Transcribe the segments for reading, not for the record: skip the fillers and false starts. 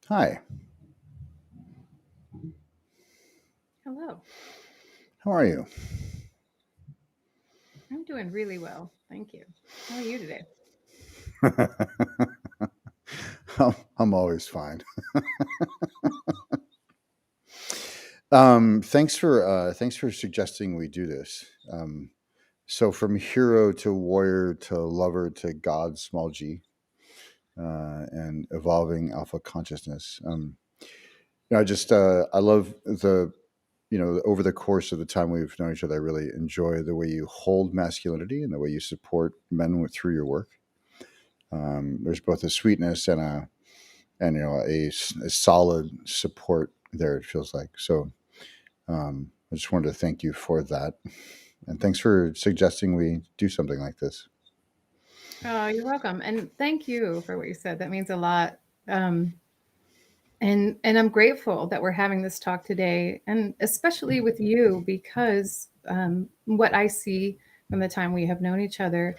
Hi, Hello. how are you? I'm doing really well. Thank you. How are you today? I'm always fine. Thanks for suggesting we do this. So from hero to warrior to lover to God small g, and evolving alpha consciousness. I love the over the course of the time we've known each other, I really enjoy the way you hold masculinity and the way you support men through your work. There's both a sweetness and a solid support there. It feels like so. I just wanted to thank you for that, and thanks for suggesting we do something like this. Oh, you're welcome. And thank you for what you said. That means a lot. Um, and I'm grateful that we're having this talk today, and especially with you, because what I see from the time we have known each other,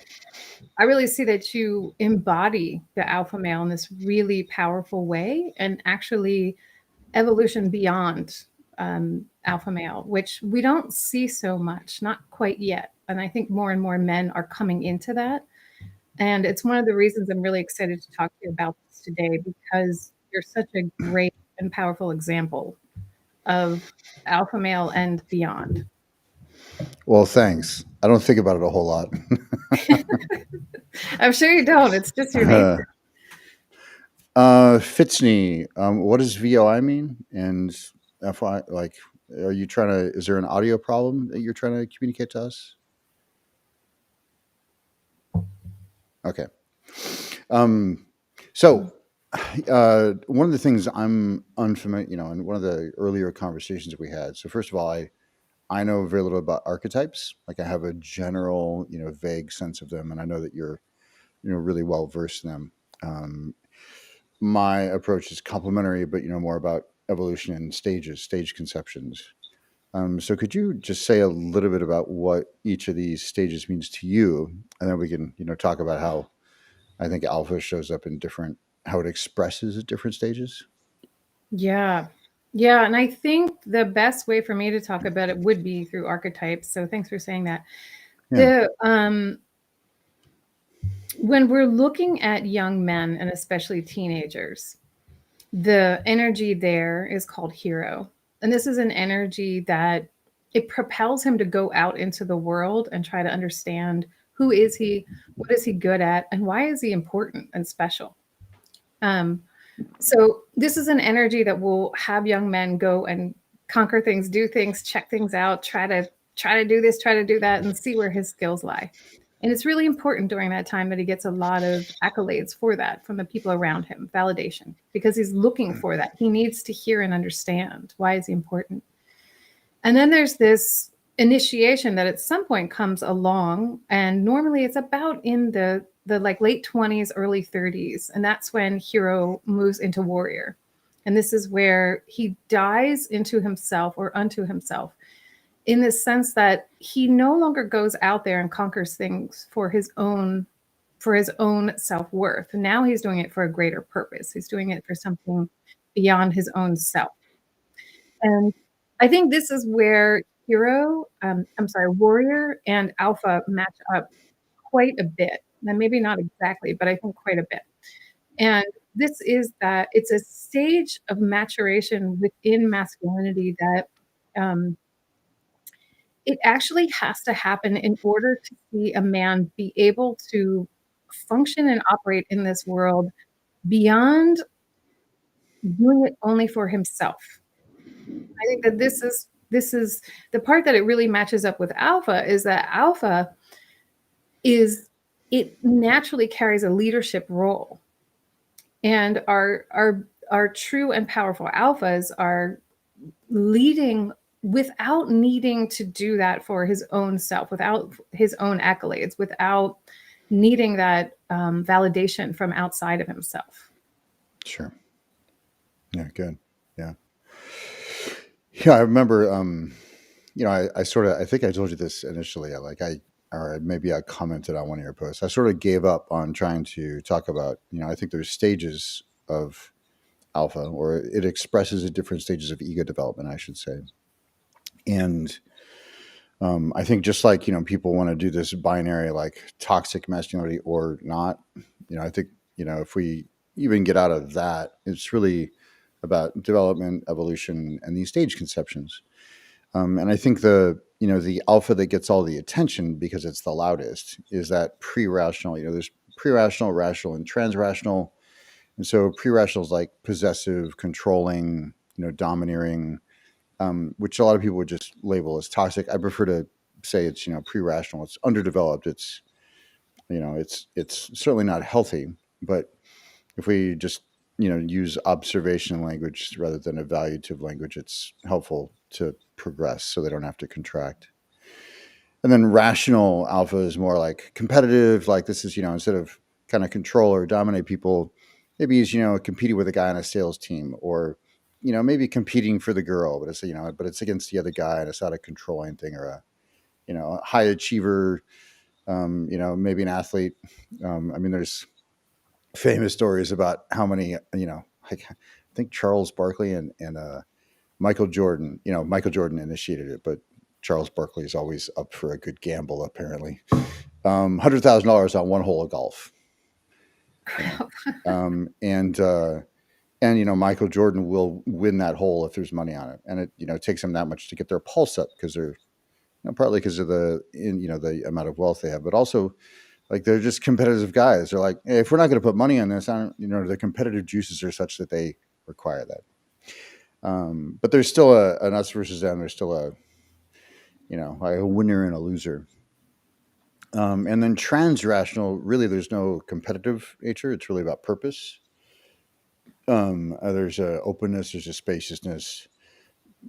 I really see that you embody the alpha male in this really powerful way, and actually evolution beyond alpha male, which we don't see so much, not quite yet. And I think more and more men are coming into that. And it's one of the reasons I'm really excited to talk to you about this today, because you're such a great and powerful example of alpha male and beyond. Well, thanks. I don't think about it a whole lot. I'm sure you don't. It's just your nature. Fitzney, what does VOI mean? And FI, like, are you trying to? Is there an audio problem that you're trying to communicate to us? Okay. Um, so one of the things I'm unfamiliar, in one of the earlier conversations that we had. So first of all, I know very little about archetypes. Like I have a general, vague sense of them, and I know that you're, really well versed in them. My approach is complementary, but more about evolution and stages, stage conceptions. So could you just say a little bit about what each of these stages means to you, and then we can, talk about how I think alpha shows up in different, how it expresses at different stages. Yeah. Yeah. And I think the best way for me to talk about it would be through archetypes. So thanks for saying that. Yeah. The When we're looking at young men and especially teenagers, the energy there is called hero. And this is an energy that it propels him to go out into the world and try to understand who is he, what is he good at, and why is he important and special. Um, so this is an energy that will have young men go and conquer things, do things, check things out, try to do this, try to do that, and see where his skills lie. And it's really important during that time that he gets a lot of accolades for that from the people around him, validation, because he's looking for that. He needs to hear and understand why is he important. And then there's this initiation that at some point comes along, and normally it's about in the like late 20s, early 30s, and that's when hero moves into warrior. And this is where he dies into himself or unto himself, in the sense that he no longer goes out there and conquers things for his own self-worth. Now he's doing it for a greater purpose. He's doing it for something beyond his own self. And I think this is where warrior and alpha match up quite a bit. And maybe not exactly, but I think quite a bit. And this is that it's a stage of maturation within masculinity that um, it actually has to happen in order to see a man be able to function and operate in this world beyond doing it only for himself. I think that this is the part that it really matches up with alpha, is that alpha is it naturally carries a leadership role. And our true and powerful alphas are leading without needing to do that for his own self, without his own accolades, without needing that validation from outside of himself. Sure. Yeah. Good. Yeah. Yeah. I remember. I sort of. I think I told you this initially. Or maybe I commented on one of your posts. I sort of gave up on trying to talk about. I think there's stages of alpha, or it expresses at different stages of ego development, I should say. And I think just like people want to do this binary, like toxic masculinity or not. I think if we even get out of that, it's really about development, evolution, and these stage conceptions. And I think the alpha that gets all the attention because it's the loudest is that pre-rational. There's pre-rational, rational, and trans-rational. And so pre-rational is like possessive, controlling, domineering, which a lot of people would just label as toxic. I prefer to say it's pre-rational. It's underdeveloped. It's certainly not healthy. But if we just use observation language rather than evaluative language, it's helpful to progress so they don't have to contract. And then rational alpha is more like competitive. Like this is instead of kind of control or dominate people, maybe he's competing with a guy on a sales team, or maybe competing for the girl, but it's against the other guy, and it's not a controlling thing, or a high achiever, maybe an athlete. I mean, there's famous stories about how many, like I think Charles Barkley and Michael Jordan. Michael Jordan initiated it, but Charles Barkley is always up for a good gamble, apparently. $100,000 on one hole of golf. Crap. And Michael Jordan will win that hole if there's money on it, and it takes them that much to get their pulse up because they're partly because of the amount of wealth they have, but also like they're just competitive guys. They're like, hey, if we're not going to put money on this, I don't, the competitive juices are such that they require that. But there's still an us versus them. There's still like a winner and a loser. And then trans-rational, really, there's no competitive nature. It's really about purpose. There's a openness, there's a spaciousness,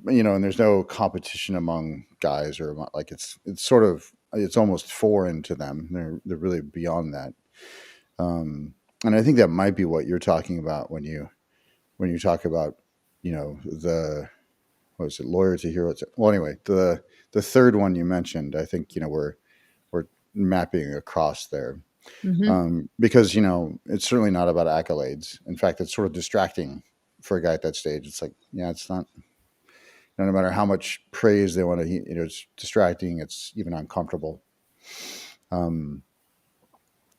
and there's no competition among guys like it's almost foreign to them. They're really beyond that. And I think that might be what you're talking about when you talk about the what is it, lawyer to hero. Well, anyway, the third one you mentioned, I think we're mapping across there. Hmm. Because it's certainly not about accolades. In fact, it's sort of distracting for a guy at that stage. It's like, yeah, it's not. No matter how much praise they want to, it's distracting. It's even uncomfortable. Um,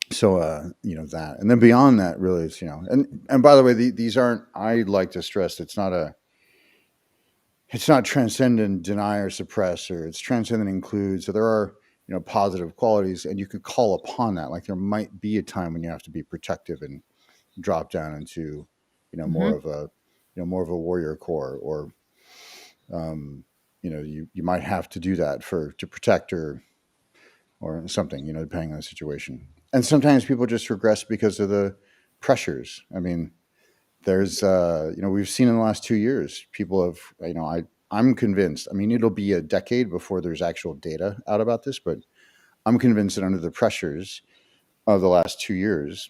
that, and then beyond that, really, is and by the way, these aren't. I like to stress it's not transcendent, deny or suppress, or it's transcendent include. So there are positive qualities, and you could call upon that. Like there might be a time when you have to be protective and drop down into more Hmm. of a more of a warrior core, or you might have to do that to protect or something, depending on the situation. And sometimes people just regress because of the pressures. I mean, there's we've seen in the last 2 years, people have I'm convinced. I mean, it'll be a decade before there's actual data out about this, but I'm convinced that under the pressures of the last 2 years,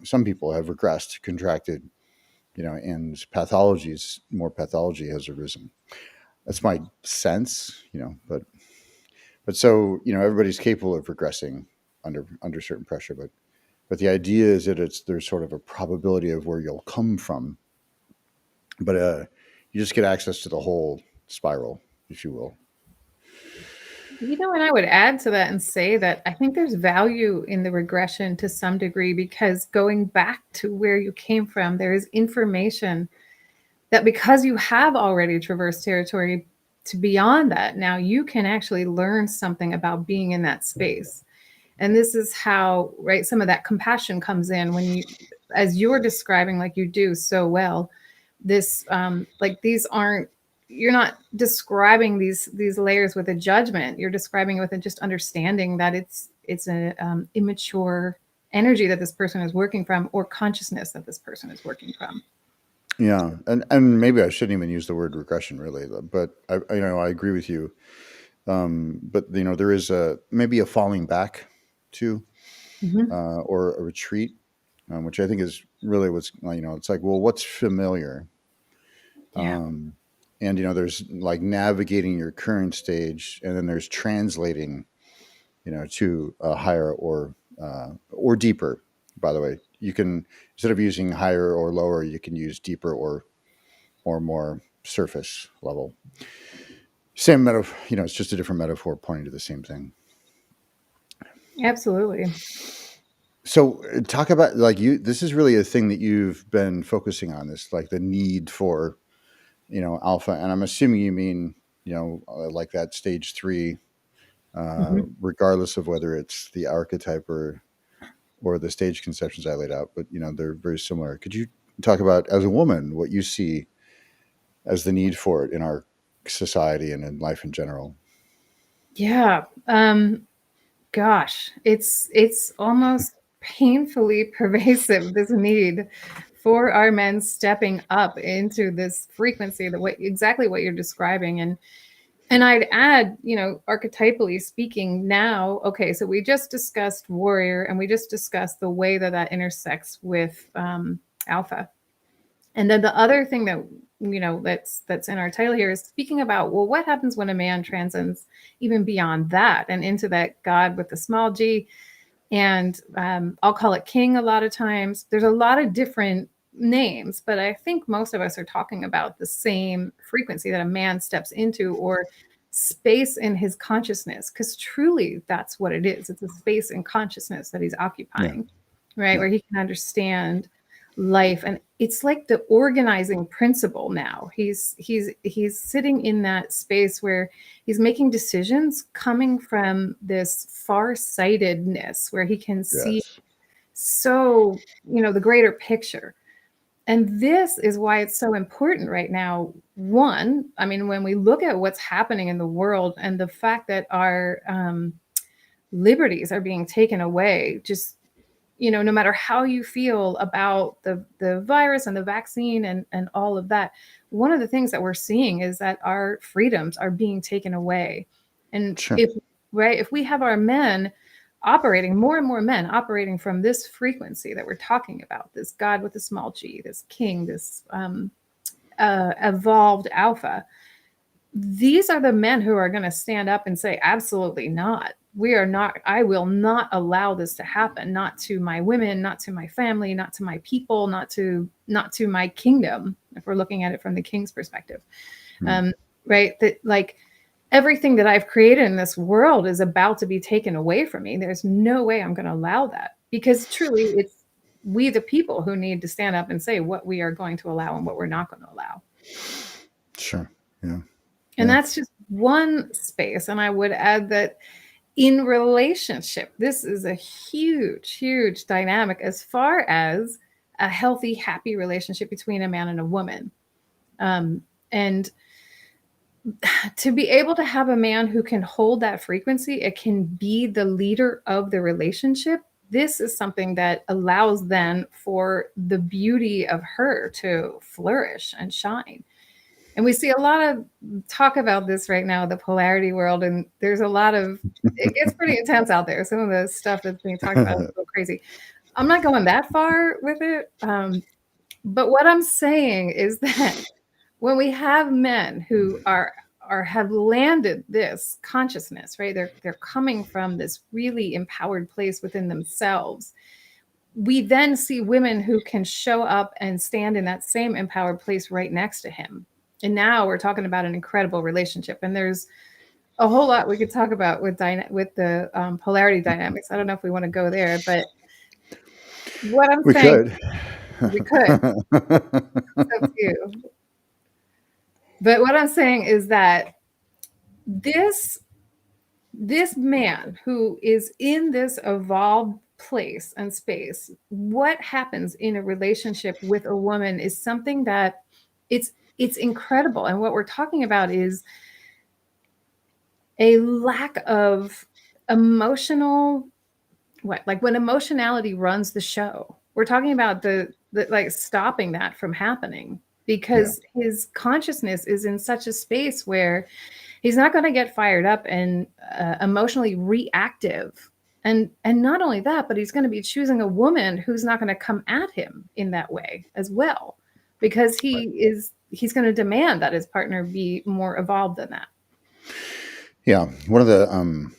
some people have regressed, contracted, and more pathology has arisen. That's my sense, but so everybody's capable of regressing under certain pressure, but the idea is that there's sort of a probability of where you'll come from, but you just get access to the whole spiral, if you will. And I would add to that and say that I think there's value in the regression to some degree, because going back to where you came from, there is information that, because you have already traversed territory to beyond that, now you can actually learn something about being in that space. And this is how, right, some of that compassion comes in when you, as you're describing, like you do so well, this like these aren't you're not describing these layers with a judgment. You're describing it with a just understanding that it's an immature energy that this person is working from, or consciousness that this person is working from. Yeah, and maybe I shouldn't even use the word regression really, but I agree with you. But there is a maybe a falling back to Hmm. or a retreat, which I think is really what's it's like, well, what's familiar, Yeah, um, and there's like navigating your current stage, and then there's translating to a higher or deeper. By the way, you can, instead of using higher or lower, you can use deeper or more surface level. Same metaphor, it's just a different metaphor pointing to the same thing. absolutely. So talk about, like, this is really a thing that you've been focusing on, this, like the need for, alpha. And I'm assuming you mean, like that stage three, Hmm. regardless of whether it's the archetype or the stage conceptions I laid out, but they're very similar. Could you talk about, as a woman, what you see as the need for it in our society and in life in general? Yeah. Gosh, it's almost painfully pervasive, this need for our men stepping up into this frequency, the way exactly what you're describing. And I'd add, archetypally speaking now, okay, so we just discussed warrior, and we just discussed the way that that intersects with alpha. And then the other thing that that's in our title here is speaking about, well, what happens when a man transcends even beyond that and into that God with the small g, and I'll call it king a lot of times. There's a lot of different names, but I think most of us are talking about the same frequency that a man steps into, or space in his consciousness, because truly that's what it is. It's a space in consciousness that he's Yeah, occupying, right? yeah, Where he can understand life, and it's like the organizing principle now. He's sitting in that space where he's making decisions coming from this far-sightedness, where he can see yes, so, the greater picture. And this is why it's so important right now. One, I mean, when we look at what's happening in the world and the fact that our liberties are being taken away, just, no matter how you feel about the virus and the vaccine and all of that, one of the things that we're seeing is that our freedoms are being taken away. And sure, if right, if we have our men operating, more and more men operating from this frequency that we're talking about, this God with a small g, this king, this evolved alpha, these are the men who are going to stand up and say, absolutely not. We are not, I will not allow this to happen. Not to my women, not to my family, not to my people, not to my kingdom, if we're looking at it from the king's perspective. mm, Um, right. That, like, everything that I've created in this world is about to be taken away from me. There's no way I'm going to allow that, because truly it's we, the people, who need to stand up and say what we are going to allow and what we're not going to allow. sure, yeah, And yeah, that's just one space. And I would add that in relationship, this is a huge, huge dynamic as far as a healthy, happy relationship between a man and a woman. And to be able to have a man who can hold that frequency, it can be the leader of the relationship. This is something that allows then for the beauty of her to flourish and shine. And we see a lot of talk about this right now, the polarity world, and there's a lot of, it gets pretty intense out there. Some of the stuff that's being talked about is so crazy. I'm not going that far with it. But what I'm saying is that when we have men who are have landed this consciousness, right? They're coming from this really empowered place within themselves. We then see women who can show up and stand in that same empowered place right next to him. And now we're talking about an incredible relationship. And there's a whole lot we could talk about with with the polarity dynamics. I don't know if we want to go there, but what I'm we saying, could. we could. It's up to you. But what I'm saying is that this this man who is in this evolved place and space, what happens in a relationship with a woman is something that it's It's incredible. And what we're talking about is a lack of emotional, what, like when emotionality runs the show. We're talking about the like stopping that from happening, Yeah. because his consciousness is in such a space where he's not going to get fired up and emotionally reactive. And not only that, but he's going to be choosing a woman who's not going to come at him in that way as well, because Right. he's going to demand that his partner be more evolved than that. Yeah. One of the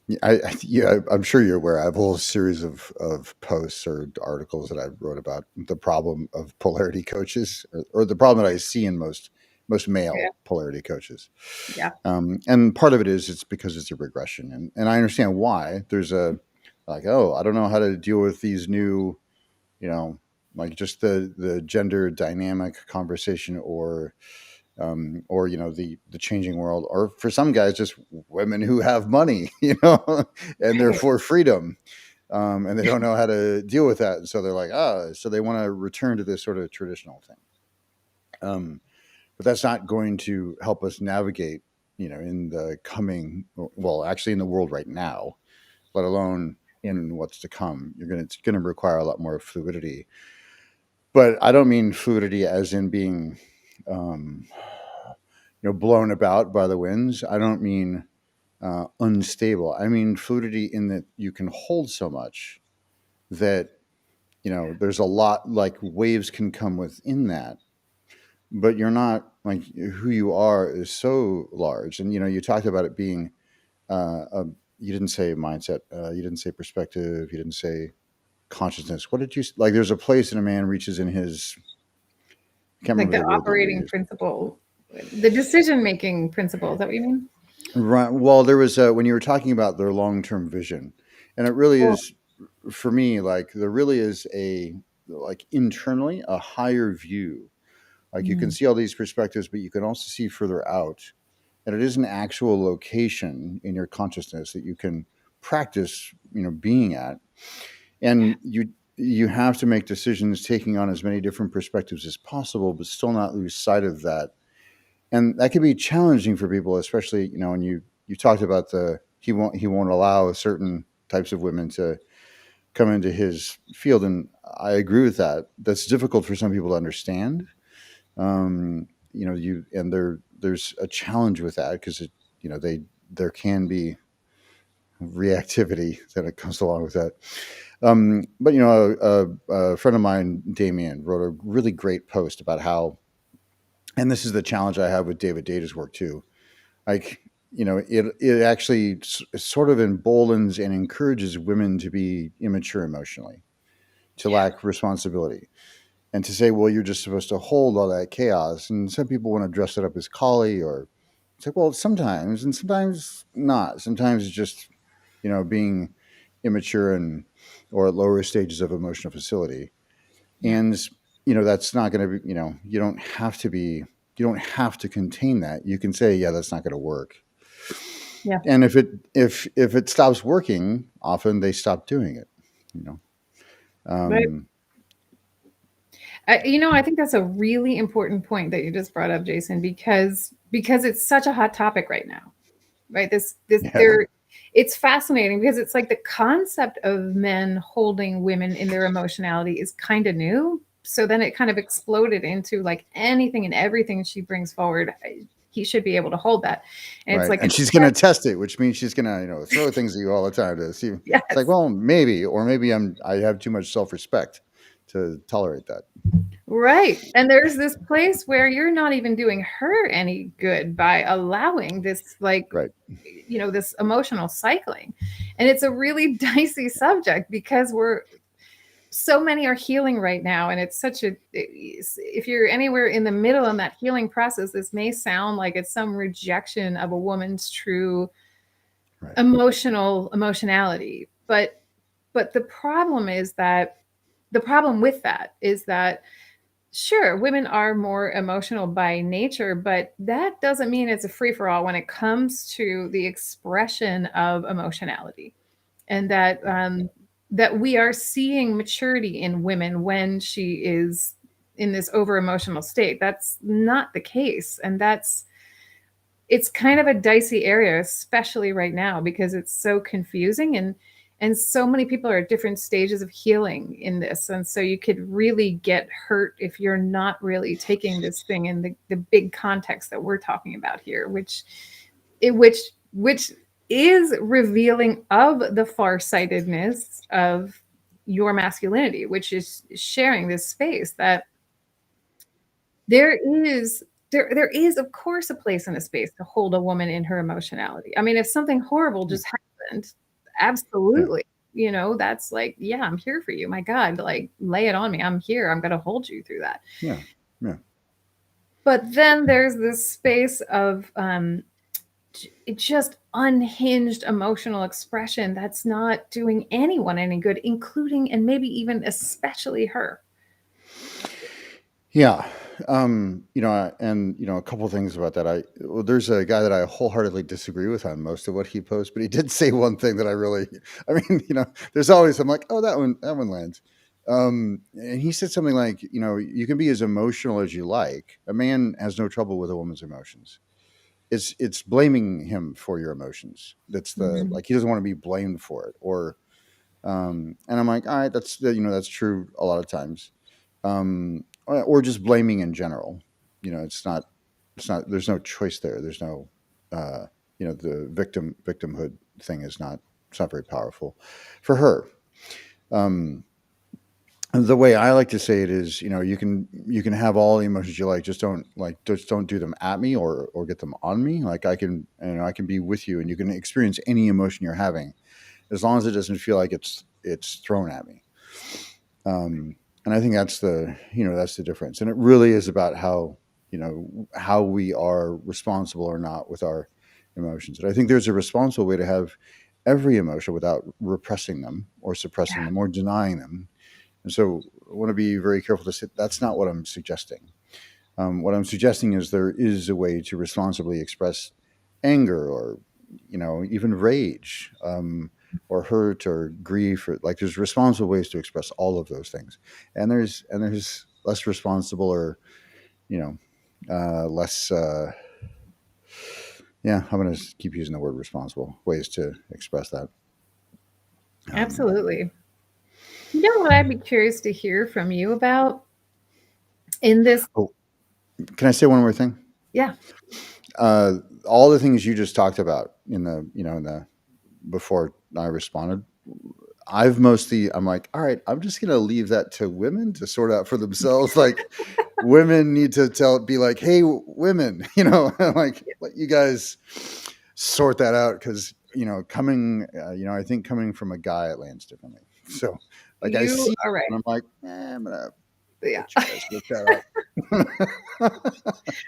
yeah, I'm sure you're aware. I have a whole series of posts or articles that I wrote about the problem of polarity coaches, or the problem that I see in most Yeah. male polarity coaches. Yeah. And part of it is it's because it's a regression, and I understand why. There's a like, oh, I don't know how to deal with these new, you know, like just the gender dynamic conversation, or the changing world, or for some guys just women who have money, and they're for freedom, and they don't know how to deal with that, and so they're like, so they want to return to this sort of traditional thing, but that's not going to help us navigate, in the coming, well, actually in the world right now, let alone in what's to come. It's going to require a lot more fluidity, but I don't mean fluidity as in being um, blown about by the winds. I don't mean unstable. I mean fluidity in that you can hold so much that there's a lot, like waves can come within that, but you're not, like, who you are is so large. And you talked about it being a, you didn't say mindset, you didn't say perspective, you didn't say consciousness. What did you like? There's a place in a man reaches in his. I can't Like remember the the word that you operating used. principle, the decision making principle. Is that what you mean? Right. Well, there was when you were talking about their long term vision, and it really Oh, is, for me, like there really is a, like, internally a higher view. Like you can mm, see all these perspectives, but you can also see further out, and it is an actual location in your consciousness that you can practice, being at, and you have to make decisions taking on as many different perspectives as possible, but still not lose sight of that. And that can be challenging for people, especially, when you talked about the he won't allow certain types of women to come into his field, and I agree with that. That's difficult for some people to understand. You and there's a challenge with that, because there can be reactivity that it comes along with that. But a friend of mine, Damien, wrote a really great post about how, and this is the challenge I have with David Data's work too. Like, it actually sort of emboldens and encourages women to be immature emotionally, to yeah, lack responsibility, and to say, well, you're just supposed to hold all that chaos. And some people want to dress it up as collie, or it's like, well, sometimes, and sometimes not. Sometimes it's just, being immature, and or at lower stages of emotional facility. yeah, And that's not going to be, you don't have to contain that. You can say, yeah, that's not going to work. yeah. And if it stops working, often they stop doing it. You know, Right. um, I think that's a really important point that you just brought up, Jason, because it's such a hot topic right now, right? This yeah, there, it's fascinating because it's like the concept of men holding women in their emotionality is kind of new. So then it kind of exploded into like anything and everything she brings forward, he should be able to hold that, and it's right. like a And she's going to test it, which means she's going to throw things at you all the time to see. It's like, yes. well, maybe, or maybe I have too much self respect to tolerate that. Right. And there's this place where you're not even doing her any good by allowing this, like, Right. this emotional cycling. And it's a really dicey subject because so many are healing right now. And it's if you're anywhere in the middle in that healing process, this may sound like it's some rejection of a woman's true Right. emotionality. But the problem with that is that sure, women are more emotional by nature, but that doesn't mean it's a free for all when it comes to the expression of emotionality, and that we are seeing maturity in women when she is. in this over emotional state. That's not the case. And it's kind of a dicey area, especially right now, because it's so confusing, and so many people are at different stages of healing in this. And so you could really get hurt if you're not really taking this thing in the big context that we're talking about here, which is revealing of the farsightedness of your masculinity, which is sharing this space that there is there is of course a place and a space to hold a woman in her emotionality. I mean, if something horrible Yeah. just happened, Yeah. absolutely, that's like, yeah, I'm here for you, my God, like, lay it on me, I'm here, I'm going to hold you through that. Yeah. Yeah. But then there's this space of just unhinged emotional expression that's not doing anyone any good, including and maybe even especially her. Yeah. And a couple of things about that. Well, there's a guy that I wholeheartedly disagree with on most of what he posts, but he did say one thing that I really, I mean, there's always, I'm like, oh, that one lands. And he said something like, you can be as emotional as you like. A man has no trouble with a woman's emotions. It's blaming him for your emotions. That's the Mhm. like he doesn't want to be blamed for it, or and I'm like, all right, that's true a lot of times, or just blaming in general. It's not. There's no choice there. There's no, the victimhood thing is not. It's not very powerful for her. Um, the way I like to say it is, you can have all the emotions you like, just don't do them at me or get them on me. Like I can be with you, and you can experience any emotion you're having as long as it doesn't feel like it's thrown at me. And I think that's the difference. And it really is about how we are responsible or not with our emotions. And I think there's a responsible way to have every emotion without repressing them or suppressing Yeah, them or denying them. And so I want to be very careful to say that's not what I'm suggesting. What I'm suggesting is there is a way to responsibly express anger or, even rage, or hurt or grief, or like there's responsible ways to express all of those things, and there's less responsible or you know less. Yeah, I'm going to keep using the word responsible ways to express that. Um, absolutely. You know what I'd be curious to hear from you about in this? oh, can I say one more thing? Yeah. Uh, all the things you just talked about in the before I responded, I'm like, all right, I'm just gonna leave that to women to sort out for themselves. Like, women need to be like, hey, women, like let you guys sort that out because I think coming from a guy, it lands differently. So, like, I You see, are right. and I'm like, I'm gonna Yeah. let you guys work that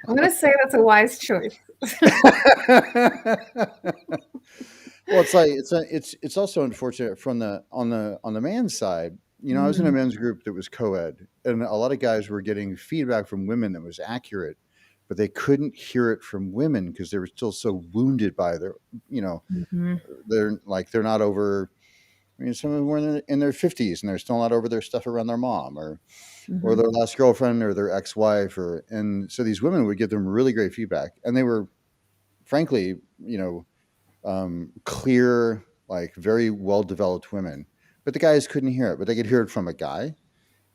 I'm going to say that's a wise choice. out. Well, it's like it's also unfortunate from the on the man's side. I was in a Mhm. men's group that was co-ed, and a lot of guys were getting feedback from women that was accurate, but they couldn't hear it from women because they were still so wounded by you know, Mhm. they're not over. I mean, some of them were in their 50s and they're still not over their stuff around their mom or Mhm. their last girlfriend or their ex-wife, and so these women would give them really great feedback, and they were frankly, clear, like very well developed women, but the guys couldn't hear it, but they could hear it from a guy.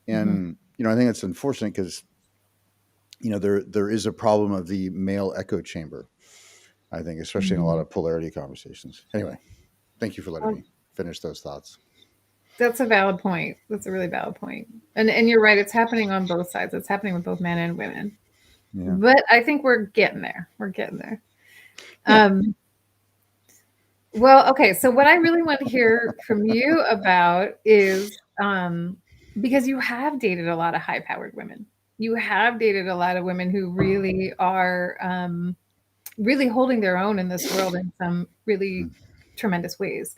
Mhm. And I think it's unfortunate because there is a problem of the male echo chamber. I think, especially in a lot Mhm. of polarity conversations. Anyway, thank you for letting Um, me finish those thoughts. that's a valid point. That's a really valid point. And you're right. It's happening on both sides. It's happening with both men and women. Yeah, But I think we're getting there. We're getting there. yeah. Um, well, okay. So what I really want to hear from you about is because you have dated a lot of high-powered women. You have dated a lot of women who really are really holding their own in this world in some really tremendous ways.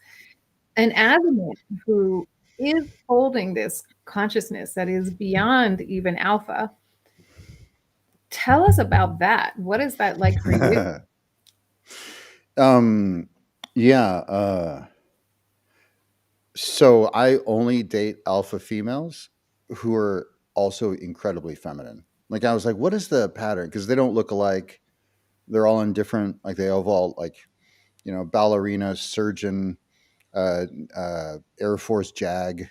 And as a man who is holding this consciousness that is beyond even alpha, tell us about that. What is that like for you? um, yeah. So I only date alpha females who are also incredibly feminine. Like I was like, what is the pattern? Because they don't look alike. They're all in different. Like they have all like ballerina, surgeon, uh, Air Force JAG,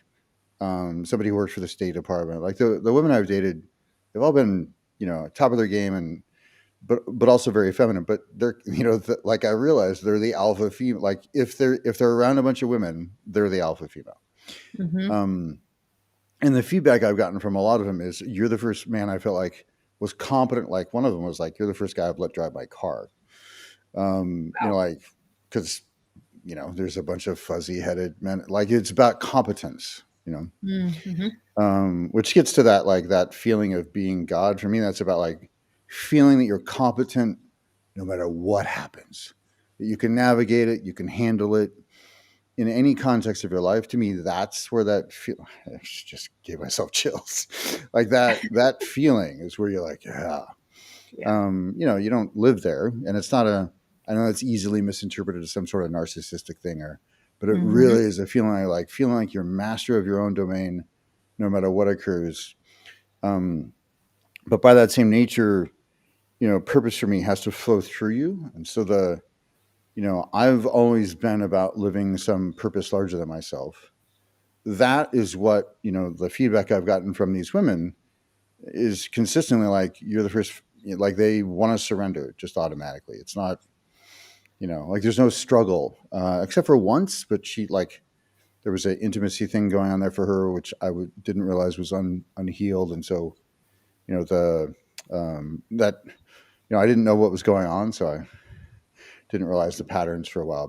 somebody who works for the State Department. Like the women I've dated, they've all been top of their game and but also very feminine. But they're like I realized they're the alpha female. Like if they're around a bunch of women, they're the alpha female. Mm-hmm. Um, and the feedback I've gotten from a lot of them is you're the first man I felt like was competent. Like one of them was like, you're the first guy I've let drive my car. Wow. Like because there's a bunch of fuzzy headed men. Like it's about competence. Mm-hmm. Which gets to that like that feeling of being God. For me, that's about like feeling that you're competent no matter what happens. That you can navigate it, you can handle it in any context of your life. To me, that's where that feel. I just gave myself chills. Like that feeling is where you're like, yeah. Yeah. You don't live there, and it's not a. I know it's easily misinterpreted as some sort of narcissistic thing, but it Mm-hmm. really is a feeling like feeling like you're master of your own domain, no matter what occurs. Um, but by that same nature, purpose for me has to flow through you, and so I've always been about living some purpose larger than myself. That is what the feedback I've gotten from these women is consistently like you're the first. Like they want to surrender just automatically. It's not like there's no struggle except for once, but she like there was an intimacy thing going on there for her, which didn't realize was unhealed, and so the that I didn't know what was going on, so I didn't realize the patterns for a while,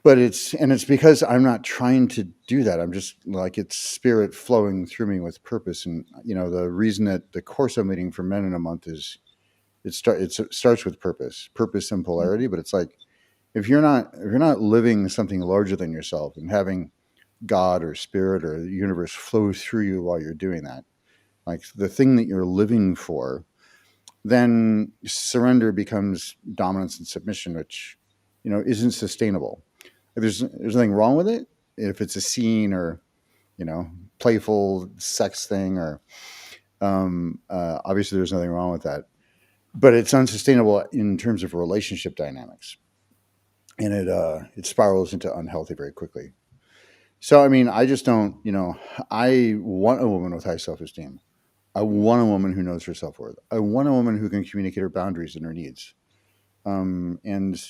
but it's because I'm not trying to do that. I'm just like it's spirit flowing through me with purpose, and the reason that the course I'm leading for men in a month is it starts with purpose and polarity, but it's like if you're not living something larger than yourself and having God or spirit or the universe flow through you while you're doing that, like the thing that you're living for, then surrender becomes dominance and submission, which isn't sustainable. There's nothing wrong with it if it's a scene or you know playful sex thing or obviously there's nothing wrong with that, but it's unsustainable in terms of relationship dynamics, and it spirals into unhealthy very quickly. So I mean, I just don't. I want a woman with high self-esteem. I want a woman who knows her self-worth. I want a woman who can communicate her boundaries and her needs. And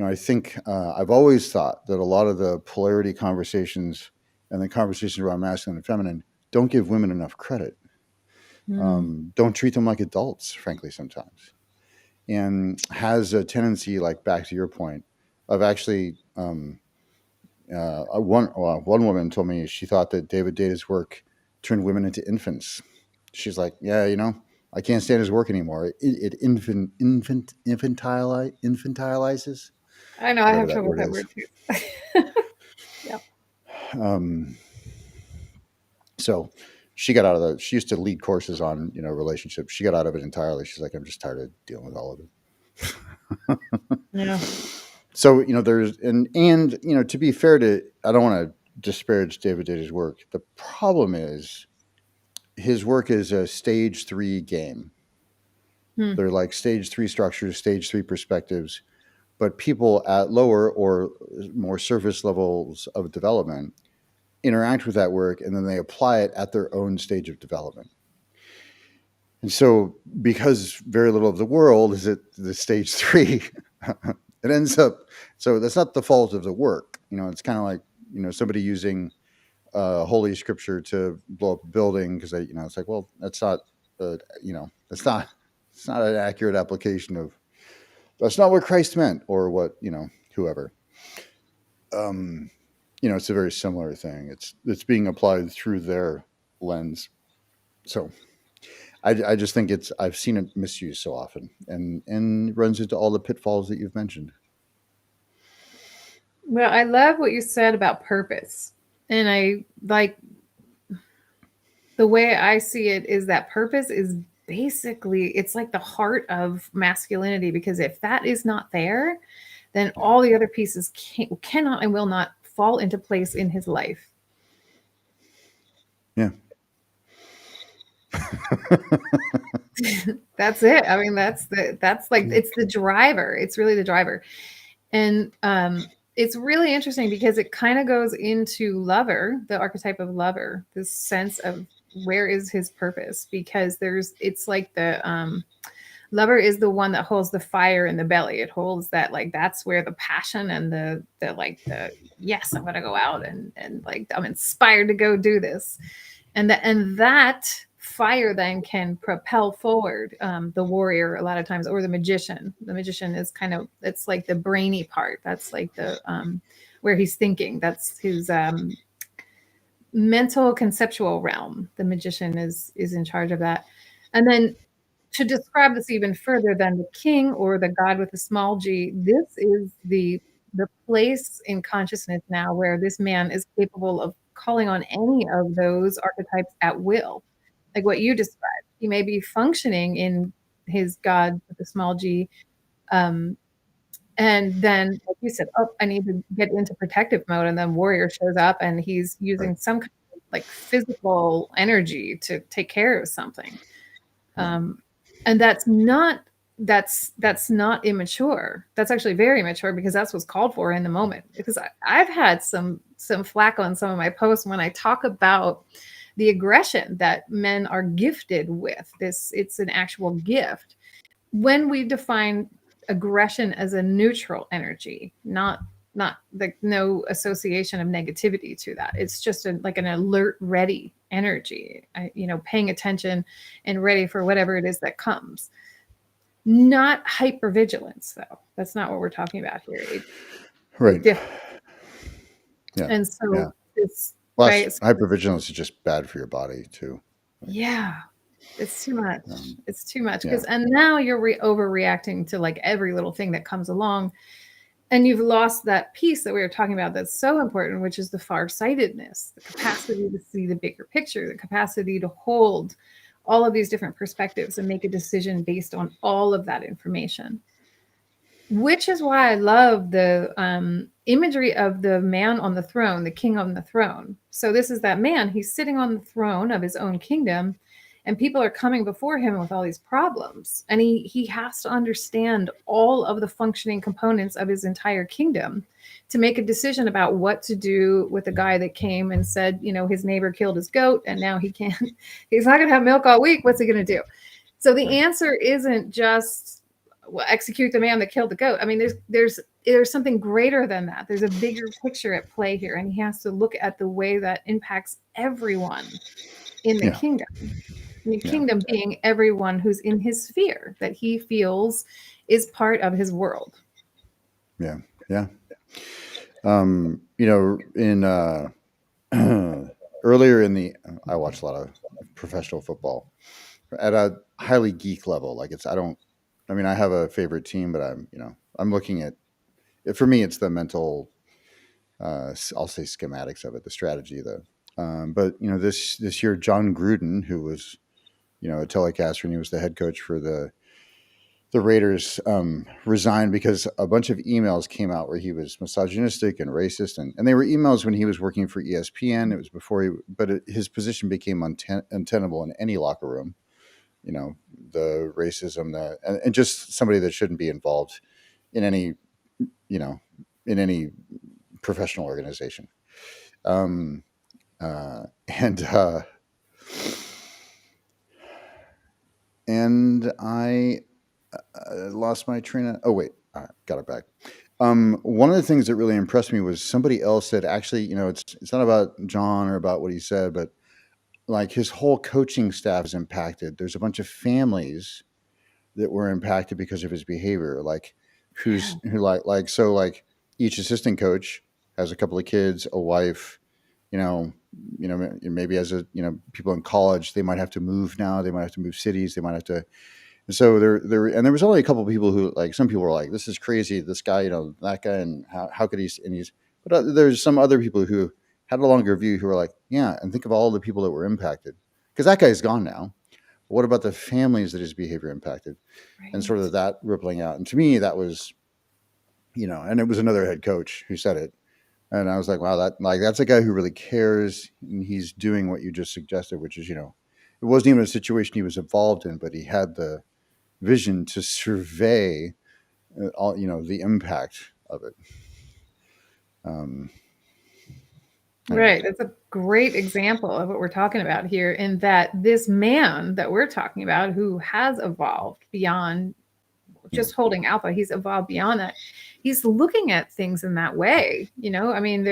I think I've always thought that a lot of the polarity conversations and the conversations around masculine and feminine don't give women enough credit. Mm. Don't treat them like adults, frankly, sometimes, and has a tendency, like back to your point, of actually. One woman told me she thought that David Data's work turned women into infants. She's like, yeah, I can't stand his work anymore. It infantilizes I know I whatever have that trouble with word that is. word too. Yeah. Um, so she got out of the. She used to lead courses on relationships. She got out of it entirely. She's like, I'm just tired of dealing with all of it. Yeah. So there's and to be fair to, I don't want to disparage David Data's work. The problem is his work is a stage 3 game. Hmm. They're like stage 3 structures, stage 3 perspectives, but people at lower or more surface levels of development interact with that work and then they apply it at their own stage of development. And so, because very little of the world is at the stage 3, it ends up. So that's not the fault of the work. It's kind of like somebody using holy scripture to blow up a building because it's like, well, that's not, that's not, it's not an accurate application of. That's not what Christ meant, or what whoever. Um, it's a very similar thing. It's being applied through their lens. So I just think I've seen it misused so often, and runs into all the pitfalls that you've mentioned. Well, I love what you said about purpose. And I like the way I see it is that purpose is basically it's like the heart of masculinity because if that is not there, then Yeah, all the other pieces cannot and will not fall into place in his life. yeah. That's it. I mean, that's like it's the driver. It's really the driver. And it's really interesting because it kind of goes into lover, the archetype of lover, this sense of where is his purpose? Because it's like the lover is the one that holds the fire in the belly. It holds that, like, that's where the passion and the yes, I'm gonna go out and like I'm inspired to go do this. And that fire then can propel forward the warrior a lot of times, or the magician. The magician is kind of, it's like the brainy part. That's like the where he's thinking. That's his mental conceptual realm. The magician is in charge of that. And then to describe this even further, than the king, or the god with a small g, this is the place in consciousness now where this man is capable of calling on any of those archetypes at will. Like what you described, he may be functioning in his god with a small g, um, and then, like you said, oh, I need to get into protective mode, and then warrior shows up and he's Right. using some kind of like physical energy to take care of something. Right. um, and that's not immature. That's actually very mature, because that's what's called for in the moment. Because I've had some flack on some of my posts when I talk about the aggression that men are gifted with. This, it's an actual gift when we define aggression as a neutral energy, not like no association of negativity to that. It's just like an alert, ready energy, paying attention and ready for whatever it is that comes. Not hypervigilance, though. That's not what we're talking about here. It's Right. different. Yeah. And so Yeah. it's Plus, right. So, hypervigilance is just bad for your body too. Like, yeah, it's too much. It's too much, yeah. because and now you're overreacting to like every little thing that comes along. And you've lost that piece that we were talking about that's so important, which is the farsightedness, the capacity to see the bigger picture, the capacity to hold all of these different perspectives and make a decision based on all of that information. Which is why I love the imagery of the man on the throne, the king on the throne. So this is that man. He's sitting on the throne of his own kingdom, and people are coming before him with all these problems. And he has to understand all of the functioning components of his entire kingdom to make a decision about what to do with the guy that came and said, his neighbor killed his goat, and now he's not going to have milk all week. What's he going to do? So the Right. answer isn't just, well, execute the man that killed the goat. I mean, there's something greater than that. There's a bigger picture at play here, and he has to look at the way that impacts everyone in the Yeah. kingdom. The Yeah. kingdom being everyone who's in his sphere that he feels is part of his world. Yeah. Yeah. In earlier in the, I watch a lot of professional football at a highly geek level. Like it's, I don't, I mean, I have a favorite team, but I'm looking at it. For me, it's the mental, I'll say schematics of it, the strategy, but this year, John Gruden, who was, a telecaster, and he was the head coach for the Raiders, resigned because a bunch of emails came out where he was misogynistic and racist, and they were emails when he was working for ESPN. It was before his position became untenable in any locker room. The racism, and just somebody that shouldn't be involved in any, you know, in any professional organization. Um, and I lost my train of. Oh wait, got it back. One of the things that really impressed me was somebody else said, actually, it's not about John or about what he said, but like his whole coaching staff is impacted. There's a bunch of families that were impacted because of his behavior. Like Yeah. who like so like each assistant coach has a couple of kids, a wife. You know, maybe as people in college, they might have to move now. They might have to move cities. They might have to. And so there was only a couple of people who, like, some people were like, this is crazy. This guy, that guy, and how could he? And he's, but there's some other people who had a longer view who were like, yeah, and think of all the people that were impacted, because that guy's gone now. But what about the families that his behavior impacted, and sort Right. of that rippling out? And to me, that was, and it was another head coach who said it, and I was like, wow, that's a guy who really cares, and he's doing what you just suggested, which is, it it wasn't even a situation he was involved in, but he had the vision to survey all, the impact of it. Um, anyway, Right. That's a great example of what we're talking about here, in that this man that we're talking about, who has evolved beyond yeah, just holding alpha, he's evolved beyond that. He's looking at things in that way. I mean,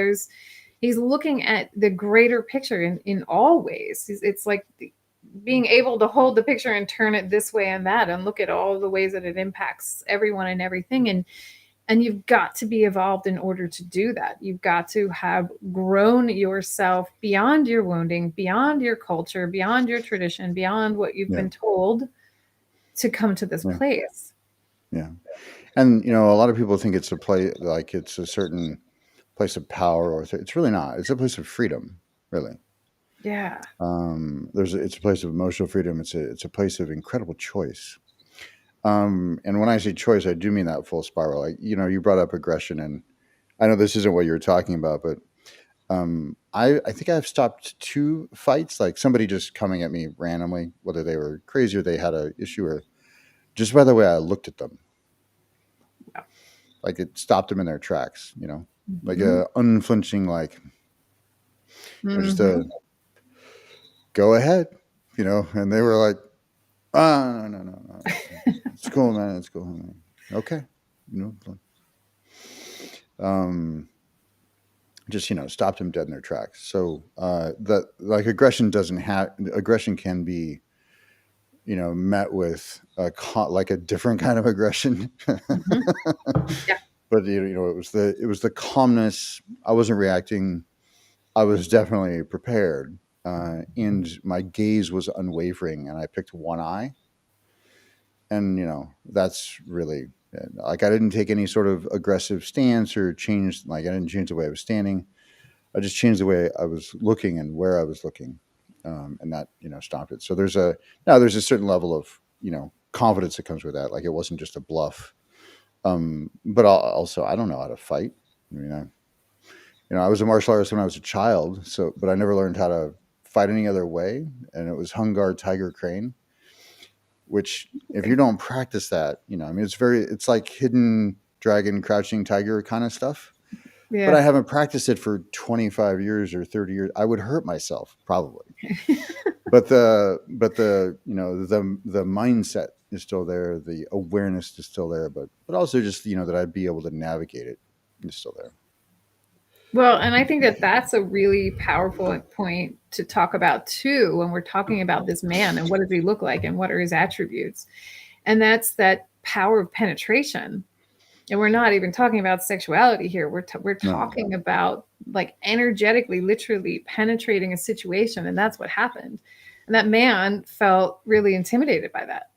he's looking at the greater picture in all ways. It's like being able to hold the picture and turn it this way and that, and look at all the ways that it impacts everyone and everything. And you've got to be evolved in order to do that. You've got to have grown yourself beyond your wounding, beyond your culture, beyond your tradition, beyond what you've yeah, been told, to come to this yeah, place. yeah. And a lot of people think it's a play, like it's a certain place of power, or it's really not. It's a place of freedom, really. Yeah. It's a place of emotional freedom. It's a place of incredible choice. And when I say choice, I do mean that full spiral. Like, you brought up aggression, and I know this isn't what you were talking about, but I think I've stopped 2 fights, like somebody just coming at me randomly, whether they were crazy or they had a issue, or just by the way I looked at them, Yeah. like it stopped them in their tracks. Like Mm-hmm. a unflinching, like just a Mm-hmm. go ahead, and they were like, no, no, no, no, it's cool, man, it's cool, man. Okay, you know, um, just stopped them dead in their tracks. So that, like, aggression can be met with like a different kind of aggression. Mm-hmm. Yeah. But it was the calmness. I wasn't reacting. I was definitely prepared, and my gaze was unwavering, and I picked one eye, and that's really, like, I didn't take any sort of aggressive stance or change. Like, I didn't change the way I was standing. I just changed the way I was looking and where I was looking, and that stopped it. So there's a certain level of confidence that comes with that. Like, it wasn't just a bluff. But also, I don't know how to fight. I mean, I was a martial artist when I was a child, but I never learned how to fight any other way. And it was hung guard, tiger, crane. Which, if you Okay. don't practice that, I mean, it's like hidden dragon, crouching tiger kind of stuff. But I Yeah. haven't practiced it for 25 years or 30 years. I would hurt myself probably. But the mindset is still there. The awareness is still there, but also just that I'd be able to navigate it is still there. Well, and I think that that's a really powerful point to talk about too, when we're talking about this man and what does he look like and what are his attributes. And that's that power of penetration. And we're not even talking about sexuality here. We're No, talking about, like, energetically, literally penetrating a situation, and that's what happened. And that man felt really intimidated by that.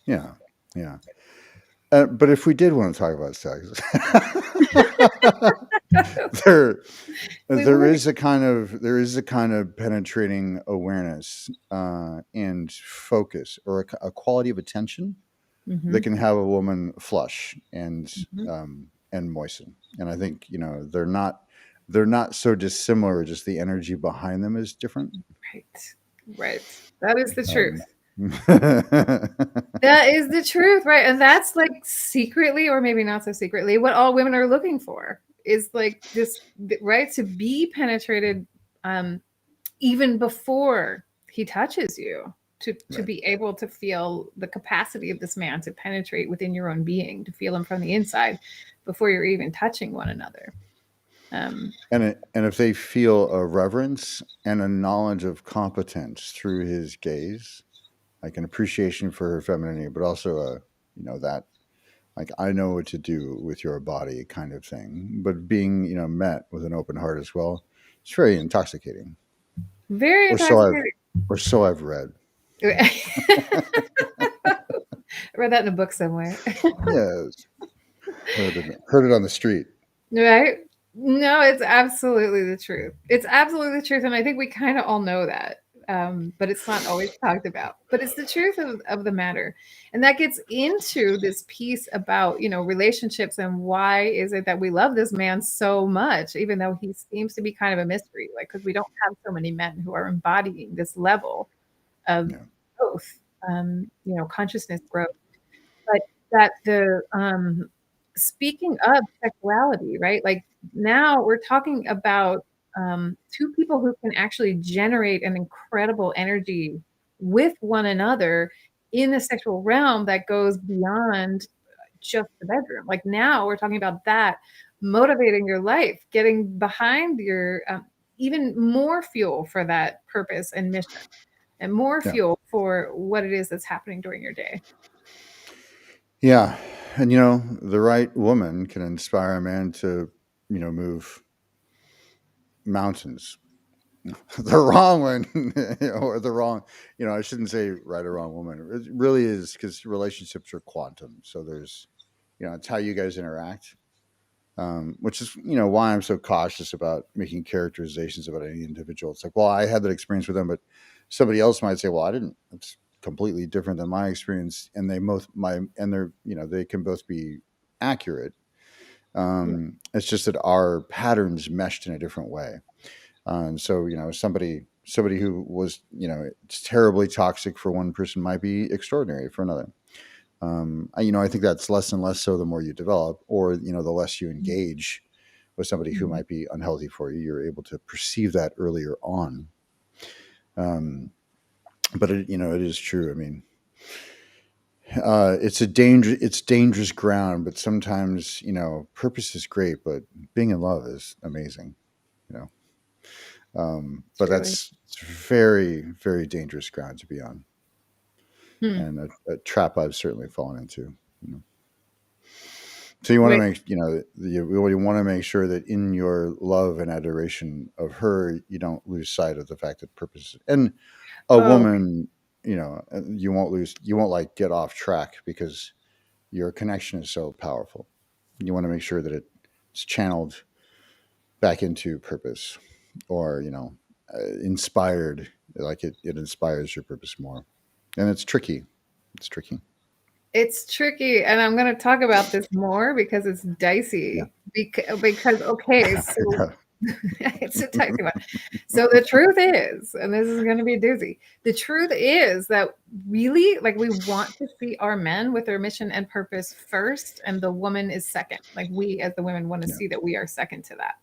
yeah, yeah. But if we did want to talk about sex, there We there were. is a kind of penetrating awareness, and focus, or a quality of attention that Mm-hmm. can have a woman flush and Mm-hmm. moisten. And I think they're not so dissimilar. Just the energy behind them is different. Right. Right. That is the truth. Um, That is the truth, right? And that's, like, secretly, or maybe not so secretly, what all women are looking for, is like this, right? To be penetrated, um, even before he touches you, to right. be able to feel the capacity of this man to penetrate within your own being, to feel him from the inside before you're even touching one another. Um, And if they feel a reverence and a knowledge of competence through his gaze, like an appreciation for her femininity, but also that, like, I know what to do with your body kind of thing, but being met with an open heart as well. It's very intoxicating, Very or so I've intoxicating. or so I've read. I read that in a book somewhere. Yes, heard it on the street. Right? No, it's absolutely the truth. It's absolutely the truth. And I think we kind of all know that. But it's not always talked about. But it's the truth of the matter. And that gets into this piece about, relationships, and why is it that we love this man so much, even though he seems to be kind of a mystery, like, because we don't have so many men who are embodying this level of Yeah. both, consciousness growth. But that the speaking of sexuality, right? Like now we're talking about two people who can actually generate an incredible energy with one another in the sexual realm that goes beyond just the bedroom. Like now we're talking about that motivating your life, getting behind your even more fuel for that purpose and mission, and more Yeah. fuel for what it is that's happening during your day. Yeah. And, the right woman can inspire a man to, move mountains. The wrong one, or the wrong, I shouldn't say right or wrong woman. It really is, because relationships are quantum. So there's, it's how you guys interact, which is, why I'm so cautious about making characterizations about any individual. It's like, well, I had that experience with them, but somebody else might say, well, I didn't. It's completely different than my experience. And they can both be accurate. It's just that our patterns meshed in a different way. So somebody who was it's terribly toxic for one person might be extraordinary for another. I think that's less and less so the more you develop, or the less you engage with somebody who Mhm. might be unhealthy for you. You're able to perceive that earlier on. Um, but it is true. I mean, it's dangerous ground, but sometimes purpose is great, but being in love is amazing. You know. But Truly. it's very, very dangerous ground to be on, Hmm. and a trap I've certainly fallen into. You know. So you want to Wait. make, you want to make sure that in your love and adoration of her, you don't lose sight of the fact that purpose and a Oh, woman, you won't like get off track because your connection is so powerful. You want to make sure that it's channeled back into purpose, or inspired, like it inspires your purpose more. And it's tricky. It's tricky. it's tricky, and I'm going to talk about this more because it's Yeah. dicey. Because okay, so Yeah. it's a dicey one. So the truth is, and this is going to be a doozy. The truth is that really, like, we want to see our men with their mission and purpose first, and the woman is second. Like we, as the women, want to Yeah. see that we are second to that.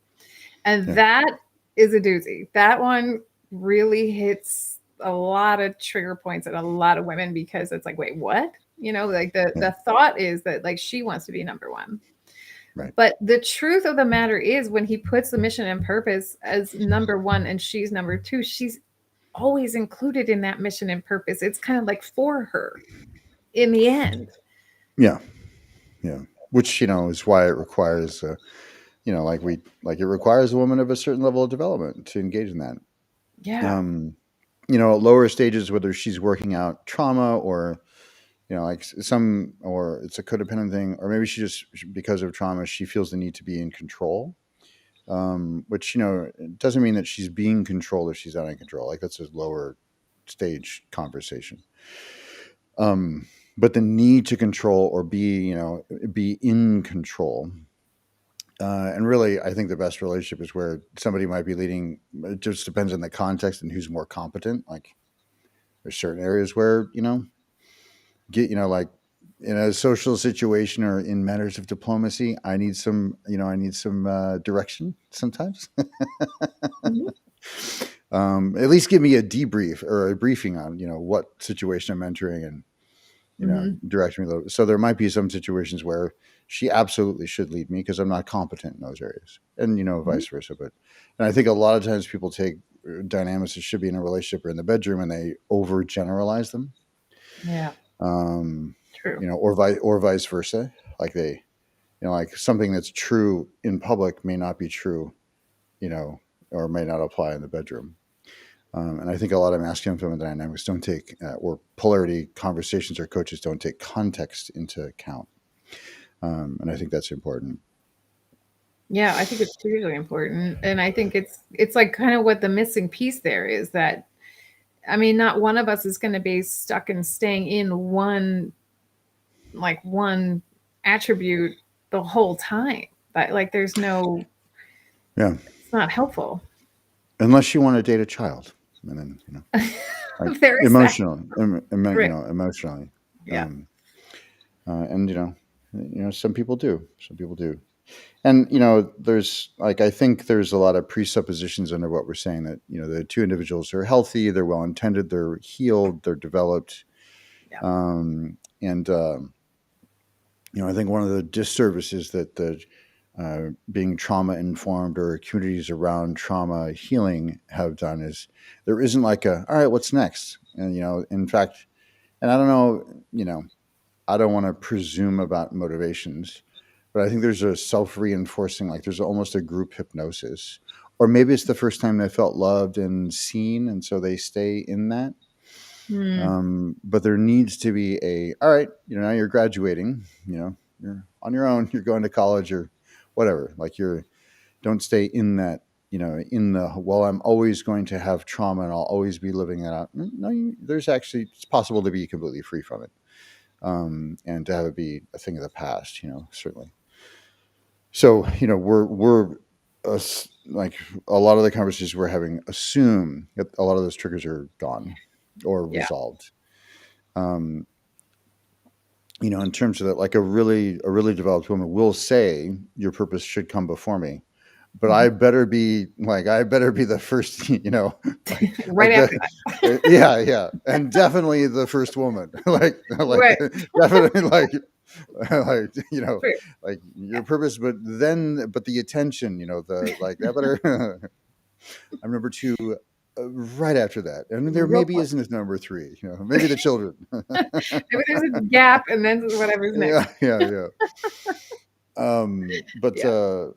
And Yeah. that is a doozy. That one really hits a lot of trigger points in a lot of women because it's like, wait, what? Like Yeah. the thought is that like she wants to be number one. Right. But the truth of the matter is when he puts the mission and purpose as number one and she's number two, she's always included in that mission and purpose. It's kind of like for her in the end. Yeah. Yeah. Which, is why it requires, like it requires a woman of a certain level of development to engage in that. Yeah. Um, at lower stages, whether she's working out trauma, or like or it's a codependent thing, or maybe she just, because of trauma, she feels the need to be in control. Which it doesn't mean that she's being controlled if she's not in control. Like that's a lower stage conversation. Um, but the need to control, or be in control. And really, I think the best relationship is where somebody might be leading. It just depends on the context and who's more competent. Like there's certain areas where like in a social situation or in matters of diplomacy, I need some direction sometimes. Mhm. At least give me a debrief or a briefing on what situation I'm entering, and Mhm. direct me a little. So there might be some situations where she absolutely should lead me because I'm not competent in those areas, and Mhm. vice versa. And I think a lot of times people take dynamics that should be in a relationship or in the bedroom, and they overgeneralize them. Yeah. um, True. or vice versa. Like like something that's true in public may not be true, you know, or may not apply in the bedroom. And I think a lot of masculine feminine dynamics don't take, or polarity conversations or coaches don't take context into account. And I think that's important. Yeah, I think it's hugely important, and I think it's like kind of what the missing piece there is that I mean, not one of us is going to be stuck and staying in one attribute the whole time. But like, there's no, Yeah. it's not helpful. Unless you want to date a child. And then. like Very sad. emotional, Right. emotionally. Yeah. Um, and some people do. Some people do. And there's like I think there's a lot of presuppositions under what we're saying that the two individuals are healthy, they're well intended, they're healed, they're developed, Yeah. and I think one of the disservices that the being trauma informed or communities around trauma healing have done is there isn't like a all right, what's next? And in fact, and I don't know, I don't want to presume about motivations, but I think there's a self reinforcing, like there's almost a group hypnosis. Or maybe it's the first time they felt loved and seen, and so they stay in that. Mm. But there needs to be all right, now you're graduating, you're on your own, you're going to college or whatever. Like don't stay in that, in the, well, I'm always going to have trauma and I'll always be living that out. No, there's actually, it's possible to be completely free from it, and to have it be a thing of the past, certainly. So, we're like a lot of the conversations we're having assume that a lot of those triggers are gone or Yeah. resolved. Um, in terms of that, like a really developed woman will say, your purpose should come before me, but Mhm. I better be the first, like Right like after the that. yeah, yeah, and definitely the first woman, like Right. definitely like like True. like your Yeah. purpose, but the attention, the like that better. I'm number two. Right after that, and there Real maybe quick. isn't a number three. Maybe the children. Maybe there's a gap and then whatever's next. Yeah, yeah, yeah. But Yeah.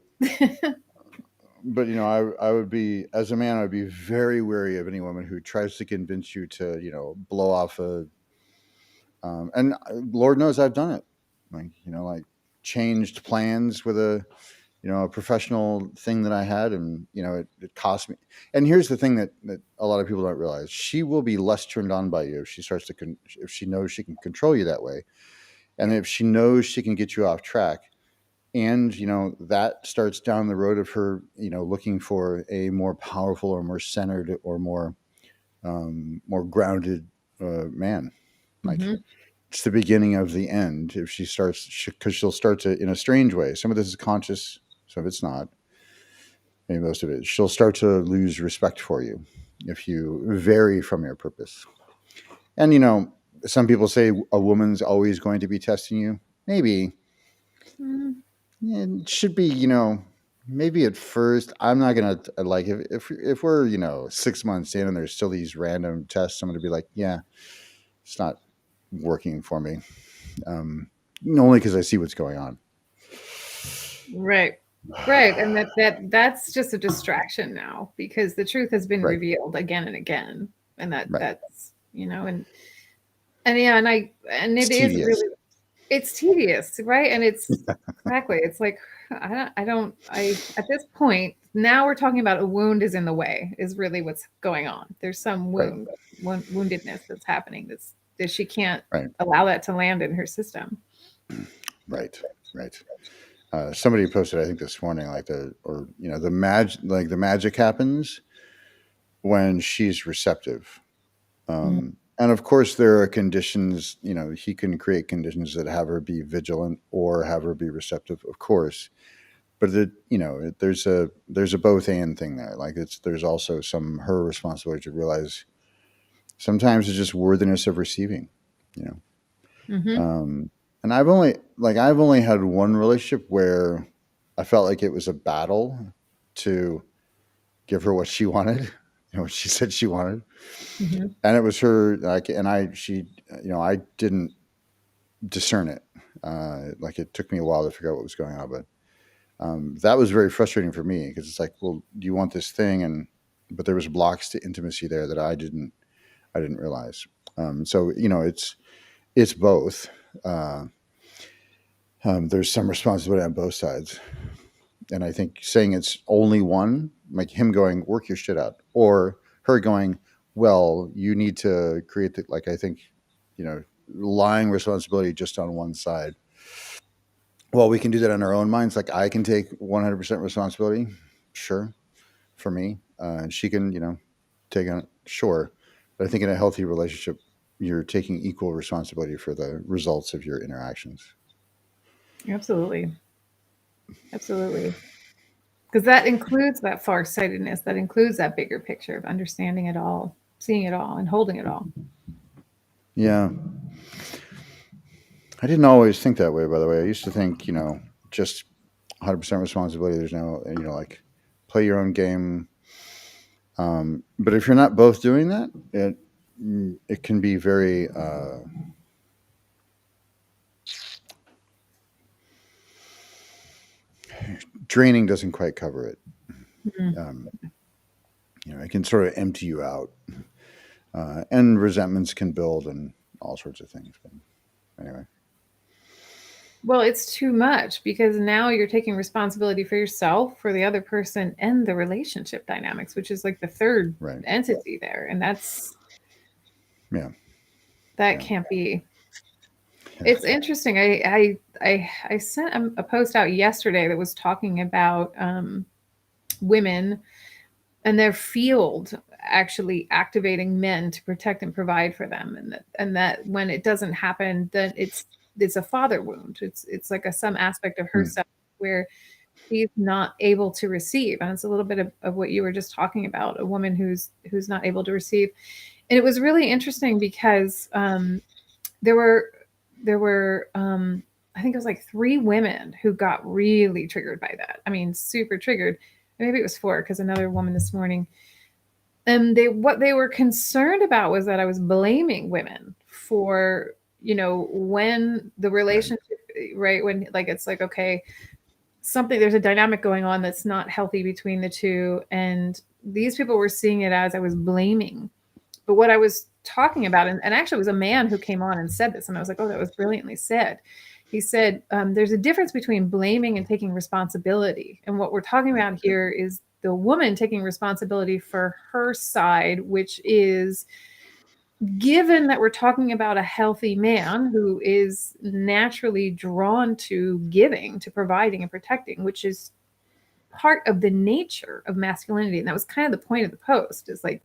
I would be, as a man, I would be very wary of any woman who tries to convince you to blow off and Lord knows I've done it, like like changed plans with a professional thing that I had, and it cost me. And here's the thing that a lot of people don't realize: she will be less turned on by you if she starts to if she knows she can control you that way, and Yeah. if she knows she can get you off track. And that starts down the road of her looking for a more powerful or more centered or more grounded man. Like, Mhm. it's the beginning of the end if she starts, because she'll start to, in a strange way, some of this is conscious, some of it's not, maybe most of it, she'll start to lose respect for you if you vary from your purpose. And some people say a woman's always going to be testing you. Maybe. Mm. Yeah, it should be, maybe at first. I'm not gonna like, if we're 6 months in and there's still these random tests, I'm gonna be like, yeah, it's not working for me. Um, Only because I see what's going on. Right. Right. And that's just a distraction now because the truth has been Right, revealed again and again. And right. that's, and yeah, and It's it is tedious. really, it's tedious, right? And it's exactly, it's like, at this point, now we're talking about a wound is in the way, is really what's going on. There's some Right, woundedness that's happening that she can't right, allow that to land in her system. right, right. Somebody posted, I think this morning, like the magic happens when she's receptive. Mm. And of course, there are conditions, he can create conditions that have her be vigilant or have her be receptive, of course. But there's a both and thing there. Like, there's also some her responsibility to realize sometimes it's just worthiness of receiving, you know. Hmm. And I've only had one relationship where I felt like it was a battle to give her what she wanted, what she said she wanted, Hmm. and it was her, like, and I didn't discern it. Like, it took me a while to figure out what was going on, but that was very frustrating for me because it's like, well, do you want this thing? But there was blocks to intimacy there that I didn't realize. So it's both. Uh, there's some responsibility on both sides, and I think saying it's only one, like him going work your shit out, or her going, well, you need to create the, like, I think, lying responsibility just on one side. Well, we can do that on our own minds. Like, I can take 100% responsibility, sure, for me, and she can, take on, sure. But I think in a healthy relationship, you're taking equal responsibility for the results of your interactions. Absolutely. Absolutely. Because that includes that farsightedness, that includes that bigger picture of understanding it all, seeing it all, and holding it all. Yeah, I didn't always think that way. By the way, I used to think, just 100% responsibility. There's no, like play your own game. But if you're not both doing that, it can be very draining. Doesn't quite cover it. Mhm. Um, it can sort of empty you out, and resentments can build and all sorts of things. But anyway, Well, it's too much because now you're taking responsibility for yourself, for the other person, and the relationship dynamics, which is like the third right? entity there. And Yeah, that yeah, can't be. yeah. It's interesting. I sent a post out yesterday that was talking about women and their field actually activating men to protect and provide for them, and that when it doesn't happen, then it's a father wound. It's like some aspect of Hmm. herself where she's not able to receive, and it's a little bit of what you were just talking about, a woman who's not able to receive. And it was really interesting because there were there were I think it was like three women who got really triggered by that. I mean, super triggered. Maybe it was four because another woman this morning. And what they were concerned about was that I was blaming women for, when the Right, relationship, right, when like it's like, okay, something, there's a dynamic going on that's not healthy between the two, and these people were seeing it as I was blaming. But what I was talking about, and actually it was a man who came on and said this, and I was like, oh, that was brilliantly said. He said, there's a difference between blaming and taking responsibility. And what we're talking about here is the woman taking responsibility for her side, which is, given that we're talking about a healthy man who is naturally drawn to giving, to providing and protecting, which is part of the nature of masculinity. And that was kind of the point of the post, is like,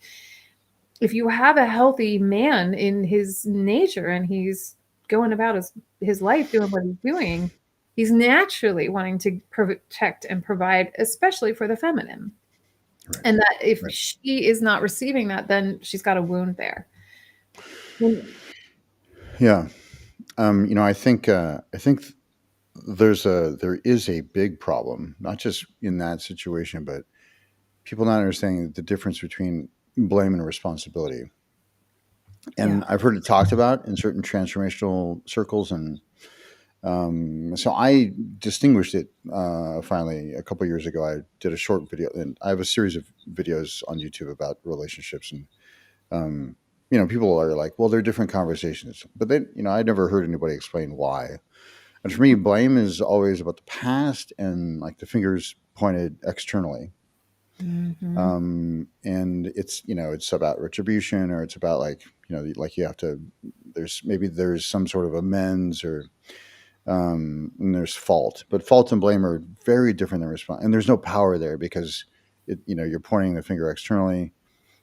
if you have a healthy man in his nature and he's going about his life doing what he's doing, he's naturally wanting to protect and provide, especially for the feminine. right, And that if right. she is not receiving that, then she's got a wound there. Yeah. I think there is a big problem, not just in that situation, but people not understanding the difference between blame and responsibility. Yeah. And I've heard it talked about in certain transformational circles, and so I distinguished it finally a couple years ago. I did a short video, and I have a series of videos on YouTube about relationships, and um, people are like, "Well, they're different conversations," but then I never heard anybody explain why. And for me, blame is always about the past and like the fingers pointed externally. Mm-hmm. And it's about retribution, or it's about like, like you have to, there's some sort of amends, or, and there's fault, but fault and blame are very different than response. And there's no power there because you're pointing the finger externally.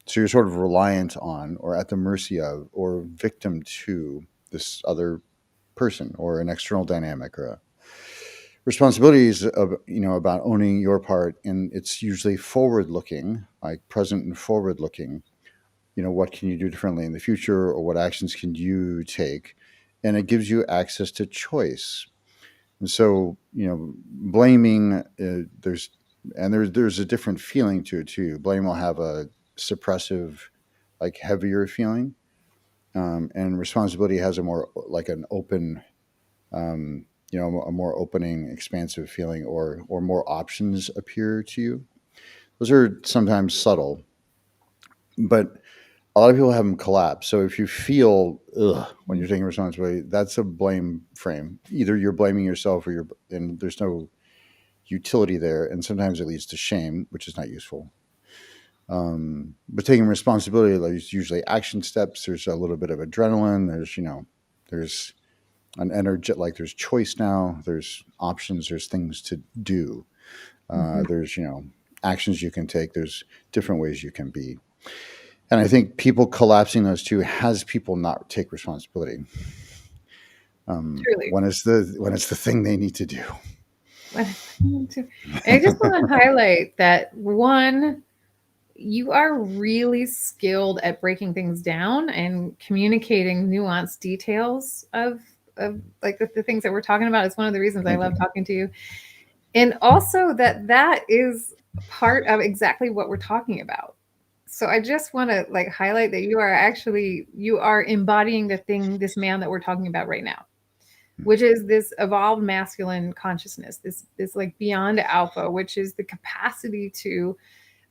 So you're sort of reliant on, or at the mercy of, or victim to this other person or an external dynamic, or a responsibility is about owning your part, and it's usually forward looking, like present and forward looking. What can you do differently in the future, or what actions can you take, and it gives you access to choice. And so blaming, there's a different feeling to it too. Blame will have a suppressive, like heavier feeling, and responsibility has a more like an open, a more opening, expansive feeling, or more options appear to you. Those are sometimes subtle, but a lot of people have them collapse. So if you feel when you're taking responsibility, that's a blame frame. Either you're blaming yourself, and there's no utility there, and sometimes it leads to shame, which is not useful. But taking responsibility, there's usually action steps. There's a little bit of adrenaline. There's an energy, like there's choice now, there's options, there's things to do, Mm-hmm. there's actions you can take, there's different ways you can be. And I think people collapsing those two has people not take responsibility. Truly. When it's the thing they need to do. And I just want to highlight that one, you are really skilled at breaking things down and communicating nuanced details of like the things that we're talking about. It's one of the reasons I Thank love you. talking to you. And also that is part of exactly what we're talking about. So I just want to like highlight that you are embodying the thing, this man that we're talking about right now, which is this evolved masculine consciousness, this like beyond alpha, which is the capacity to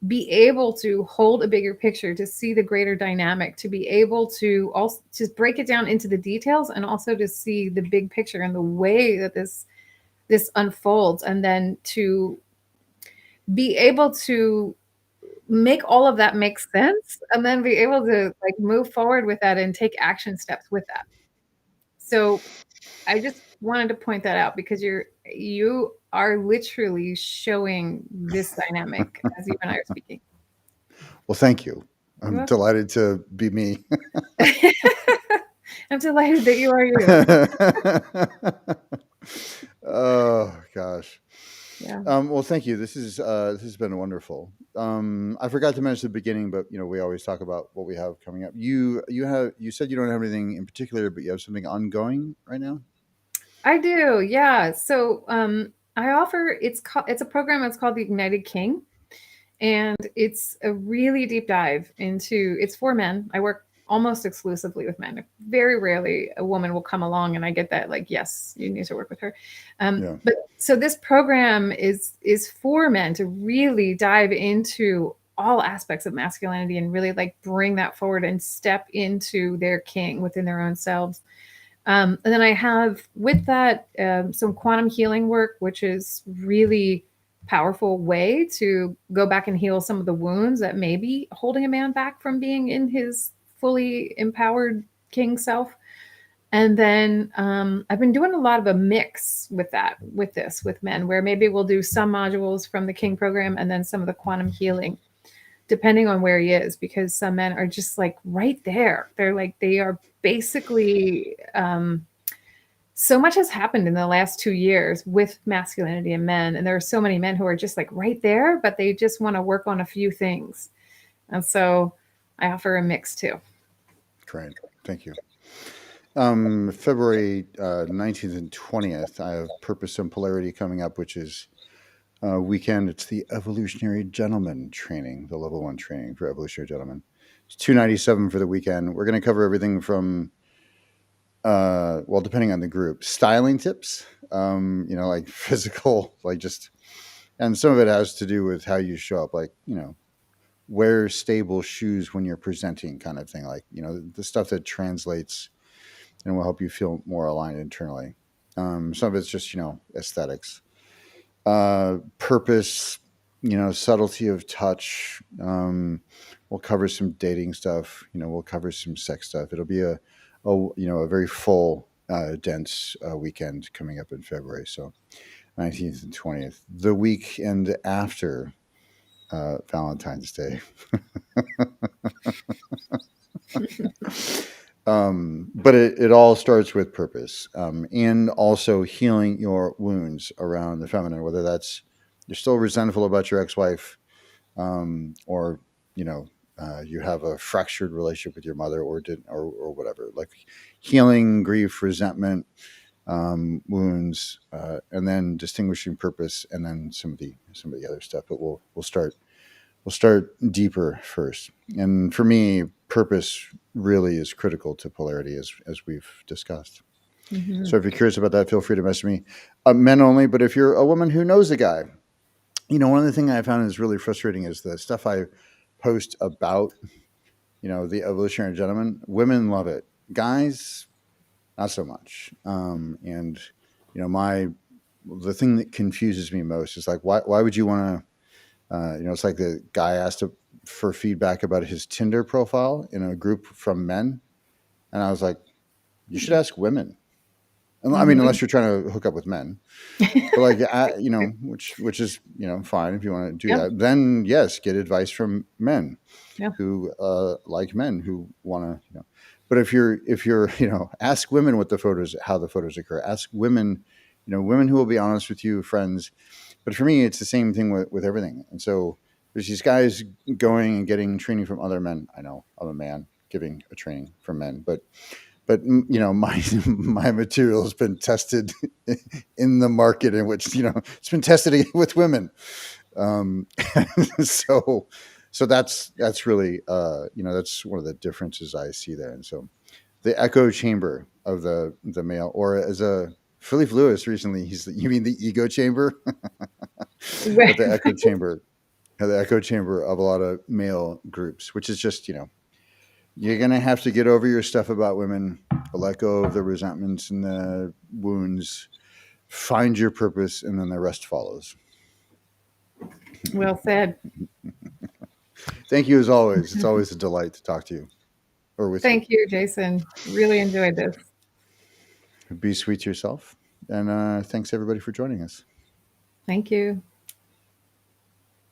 be able to hold a bigger picture, to see the greater dynamic, to be able to also just break it down into the details, and also to see the big picture and the way that this unfolds, and then to be able to make all of that make sense, and then be able to like move forward with that and take action steps with that. So I just wanted to point that out because you are literally showing this dynamic as you and I are speaking. Well, thank you. You're I'm welcome. delighted to be me. I'm delighted that you are you. Oh gosh. Yeah. Well, thank you. This has been wonderful. I forgot to mention at the beginning, but we always talk about what we have coming up. You said you don't have anything in particular, but you have something ongoing right now. I do. Yeah. So I offer it's a program that's called the Ignited King. And it's a really deep dive into it's for men. I work almost exclusively with men. Very rarely a woman will come along and I get that like, yes, you need to work with her. Yeah. But so this program is for men to really dive into all aspects of masculinity and really like bring that forward and step into their king within their own selves. And then I have with that some quantum healing work, which is really powerful way to go back and heal some of the wounds that may be holding a man back from being in his fully empowered king self. And then I've been doing a lot of a mix with that, with men, where maybe we'll do some modules from the King program and then some of the quantum healing, depending on where he is, because some men are just like right there. They are basically so much has happened in the last 2 years with masculinity and men. And there are so many men who are just like right there, but they just want to work on a few things. And so I offer a mix too. Great. Thank you. February 19th and 20th, I have Purpose and Polarity coming up, which is weekend. It's the Evolutionary Gentleman training, the level 1 training for Evolutionary Gentlemen. It's $297 for the weekend. We're going to cover everything from well, depending on the group, styling tips, like physical, like just, and some of it has to do with how you show up, like, wear stable shoes when you're presenting, kind of thing, like, the stuff that translates and will help you feel more aligned internally. Some of it's just, aesthetics, purpose, subtlety of touch. We'll cover some dating stuff. We'll cover some sex stuff. It'll be a very full, dense weekend coming up in February. So 19th and 20th, the weekend after Valentine's Day. But it all starts with purpose, and also healing your wounds around the feminine, whether that's you're still resentful about your ex-wife, or you have a fractured relationship with your mother, or whatever, like healing grief, resentment, wounds, and then distinguishing purpose, and then some of the other stuff. But we'll start deeper first. And for me, purpose really is critical to polarity, as we've discussed. Mm-hmm. So if you're curious about that, feel free to message me. Men only, but if you're a woman who knows a guy, one of the things I found is really frustrating is the stuff I post about, the evolutionary gentleman. Women love it. Guys, not so much. And the thing that confuses me most is like, why would you want to? It's like the guy asked for feedback about his Tinder profile in a group from men, and I was like, you should ask women. I mean, Mhm. unless you're trying to hook up with men. But like, which is fine if you want to do Yeah, that. Then yes, get advice from men yeah. who like men who want to. But if you're ask women what the photos how the photos occur. Ask women, women who will be honest with you, friends. But for me, it's the same thing with everything. And so there's these guys going and getting training from other men. I know I'm a man giving a training from men, but my my material has been tested in the market in which it's been tested with women. um so that's really that's one of the differences I see there. And so the echo chamber of the male, or as a Philip Lewis recently, you mean the ego chamber? But the echo chamber of a lot of male groups, which is just you're going to have to get over your stuff about women, let go of the resentments and the wounds, find your purpose, and then the rest follows. Well said. Thank you as always. It's always a delight to talk to you or with you. Thank you, Jason. Really enjoyed this. Be sweet to yourself. And thanks everybody for joining us. Thank you.